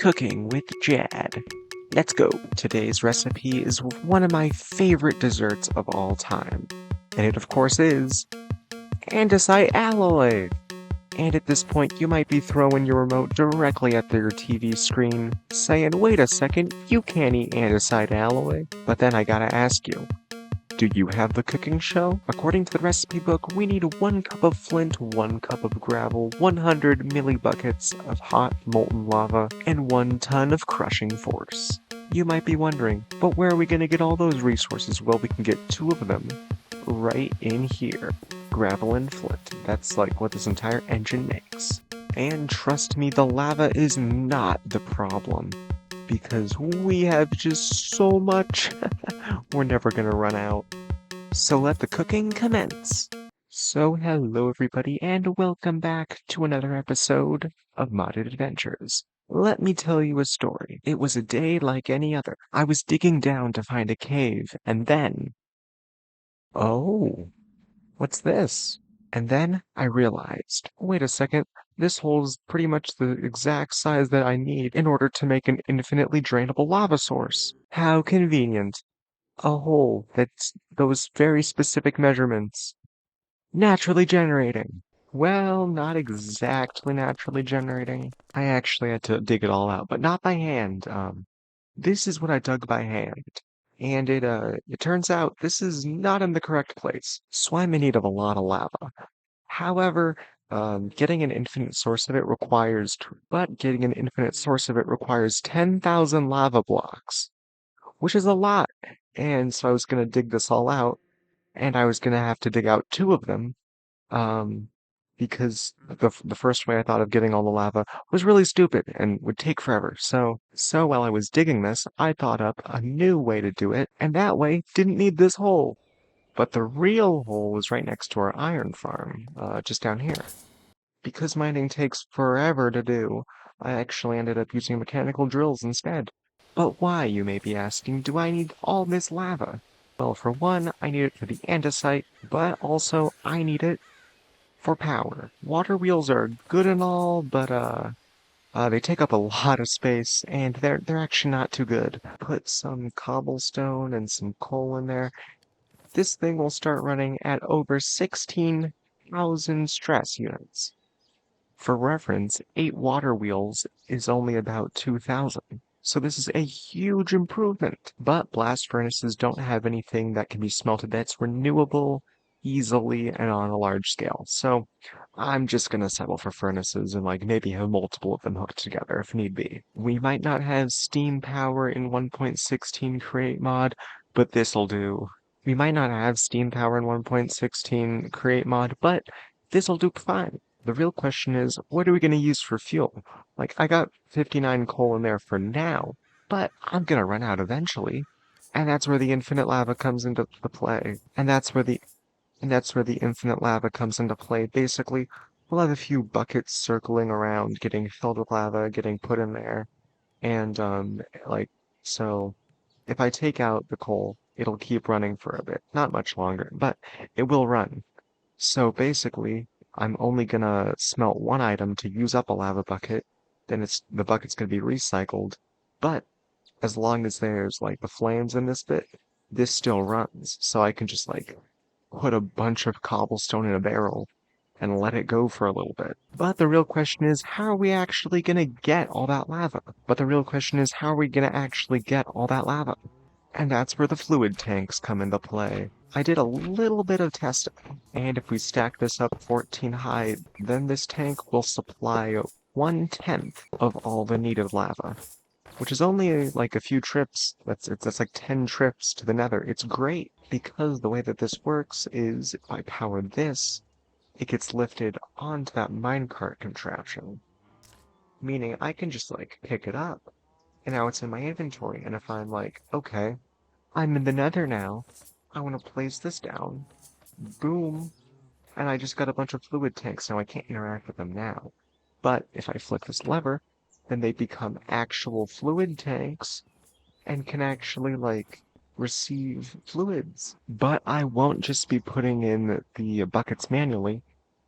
Cooking with Jad. Let's go! Today's recipe is one of my favorite desserts of all time. And it of course is andesite alloy! And at this point you might be throwing your remote directly at your TV screen, saying, wait a second, you can't eat andesite alloy. But then I gotta ask you, do you have the cooking show? According to the recipe book, we need 1 cup of flint, 1 cup of gravel, 100 millibuckets of hot molten lava, and 1 ton of crushing force. You might be wondering, but where are we going to get all those resources? Well, we can get 2 of them right in here. Gravel and flint. That's like what this entire engine makes. And trust me, the lava is not the problem, because we have just so much. We're never gonna run out. So let the cooking commence. So hello everybody, and welcome back to another episode of Modded Adventures. Let me tell you a story. It was a day like any other. I was digging down to find a cave, and then... Oh, what's this? And then I realized, wait a second, this hole is pretty much the exact size that I need in order to make an infinitely drainable lava source. How convenient. A hole that's those very specific measurements. Naturally generating. Well, not exactly naturally generating. I actually had to dig it all out, but not by hand. This is what I dug by hand. And it turns out this is not in the correct place, so I'm in need of a lot of lava. However, getting an infinite source of it requires 10,000 lava blocks, which is a lot. And so I was going to dig this all out, and I was going to have to dig out 2 of them, um, because the first way I thought of getting all the lava was really stupid and would take forever. So while I was digging this, I thought up a new way to do it, and that way didn't need this hole. But the real hole was right next to our iron farm, just down here. Because mining takes forever to do, I actually ended up using mechanical drills instead. But why, you may be asking, do I need all this lava? Well, for one, I need it for the andesite, but also I need it for power. Water wheels are good and all, but they take up a lot of space, and they're actually not too good. Put some cobblestone and some coal in there. This thing will start running at over 16,000 stress units. For reference, 8 water wheels is only about 2,000. So this is a huge improvement. But blast furnaces don't have anything that can be smelted that's renewable easily and on a large scale. So I'm just gonna settle for furnaces and like maybe have multiple of them hooked together if need be. We might not have steam power in 1.16 create mod, but this'll do. We might not have steam power in 1.16 create mod, but this'll do fine. The real question is, what are we going to use for fuel? Like, I got 59 coal in there for now, but I'm going to run out eventually. And that's where the infinite lava comes into play. And that's where the infinite lava comes into play. Basically, we'll have a few buckets circling around, getting filled with lava, getting put in there. And, so if I take out the coal, it'll keep running for a bit. Not much longer, but it will run. So basically, I'm only gonna smelt 1 item to use up a lava bucket, then the bucket's gonna be recycled, but as long as there's like the flames in this bit, this still runs, so I can just like put a bunch of cobblestone in a barrel and let it go for a little bit. But the real question is, how are we actually gonna get all that lava? And that's where the fluid tanks come into play. I did a little bit of testing, and if we stack this up 14 high, then this tank will supply 1/10 of all the needed lava, which is only like a few trips. That's like 10 trips to the nether. It's great, because the way that this works is if I power this, it gets lifted onto that minecart contraption, meaning I can just like pick it up, and now it's in my inventory, and if I'm like, okay, I'm in the nether now, I want to place this down, boom, and I just got a bunch of fluid tanks, now I can't interact with them now. But if I flick this lever, then they become actual fluid tanks, and can actually, like, receive fluids. But I won't just be putting in the buckets manually,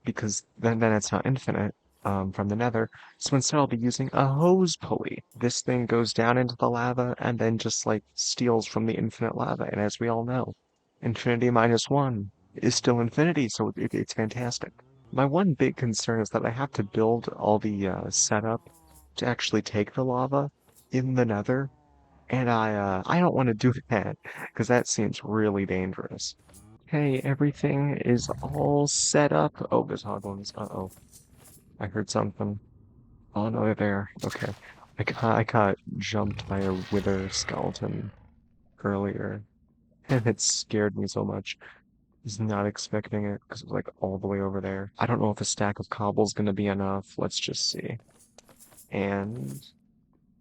because then it's not infinite. from the nether. So instead I'll be using a hose pulley. This thing goes down into the lava and then just like steals from the infinite lava. And as we all know, infinity minus one is still infinity, so it's fantastic. My one big concern is that I have to build all the setup to actually take the lava in the nether, and I don't want to do that because that seems really dangerous. Hey, everything is all set up. Oh, there's hoglins. Uh-oh. I heard something. Oh no, they're there. Okay. I got jumped by a wither skeleton earlier, and it scared me so much. I was not expecting it because it was like all the way over there. I don't know if a stack of cobble's gonna be enough. Let's just see. And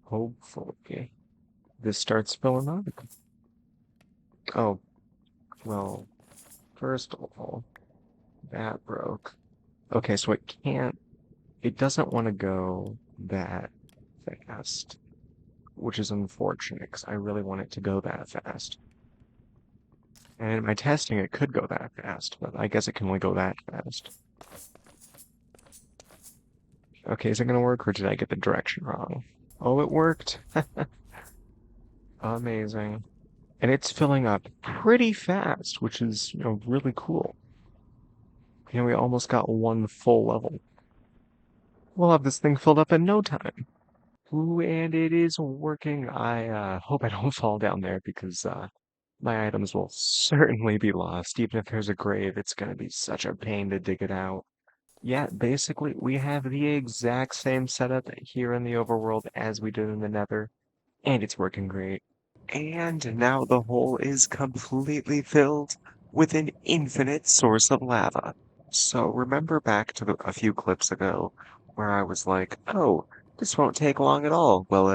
hopefully this starts filling up. Oh, well, first of all, that broke. Okay, so it doesn't want to go that fast, which is unfortunate because I really want it to go that fast. And in my testing, it could go that fast, but I guess it can only go that fast. Okay, is it gonna work, or did I get the direction wrong? Oh, it worked. Amazing. And it's filling up pretty fast, which is, really cool. We almost got one full level. We'll have this thing filled up in no time. Ooh, and it is working. I hope I don't fall down there because my items will certainly be lost. Even if there's a grave, it's gonna be such a pain to dig it out. Yeah, basically, we have the exact same setup here in the overworld as we did in the Nether, and it's working great. And now the hole is completely filled with an infinite source of lava. So remember back to a few clips ago where I was like, oh, this won't take long at all. Well,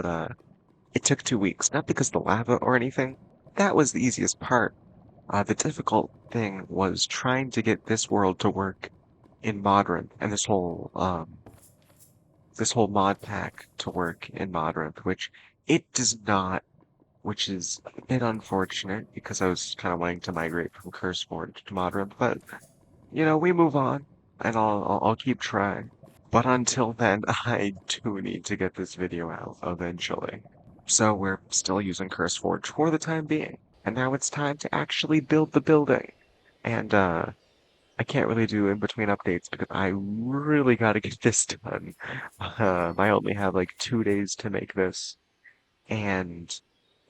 it took 2 weeks, not because of the lava or anything. That was the easiest part. The difficult thing was trying to get this world to work in Modern and this whole mod pack to work in Modern, which it does not, which is a bit unfortunate because I was kind of wanting to migrate from CurseForge to Modern, but we move on, and I'll keep trying. But until then, I do need to get this video out eventually. So we're still using CurseForge for the time being, and now it's time to actually build the building. And I can't really do in between updates because I really got to get this done. I only have like 2 days to make this, and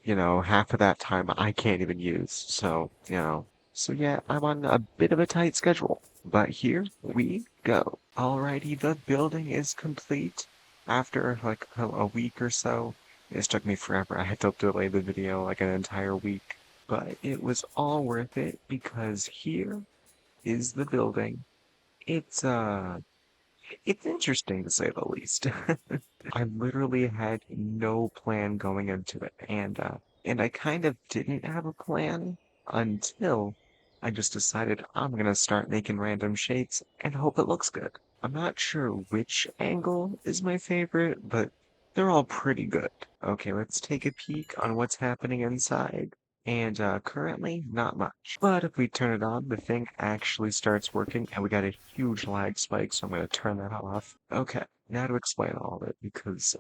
half of that time I can't even use. So yeah, I'm on a bit of a tight schedule. But here we go. Alrighty, the building is complete. After like a week or so, this took me forever. I had to delay the video like an entire week, but it was all worth it because here is the building. It's it's interesting to say the least. I literally had no plan going into it, and I kind of didn't have a plan until I just decided I'm gonna start making random shapes and hope it looks good. I'm not sure which angle is my favorite, but they're all pretty good. Okay, let's take a peek on what's happening inside. And currently, not much. But if we turn it on, the thing actually starts working, and we got a huge lag spike, so I'm going to turn that off. Okay, now to explain all of it, because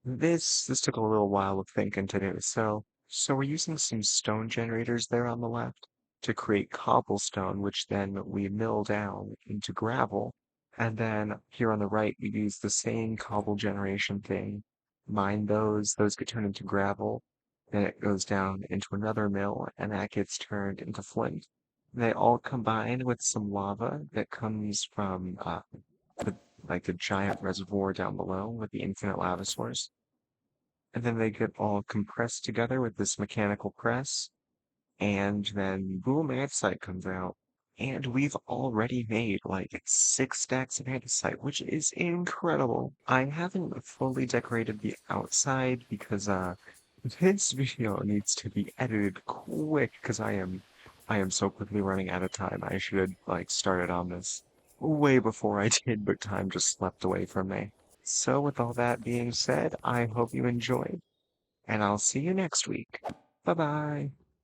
this took a little while of thinking to do. So we're using some stone generators there on the left to create cobblestone, which then we mill down into gravel. And then here on the right, we use the same cobble generation thing, mine those get turned into gravel. Then it goes down into another mill, and that gets turned into flint. They all combine with some lava that comes from the, like the giant reservoir down below with the infinite lava source. And then they get all compressed together with this mechanical press, and then boom, andesite comes out. And we've already made like 6 stacks of andesite, which is incredible. I haven't fully decorated the outside because this video needs to be edited quick because I am so quickly running out of time. I should have like started on this way before I did, but time just slipped away from me. So with all that being said, I hope you enjoyed, and I'll see you next week. Bye bye.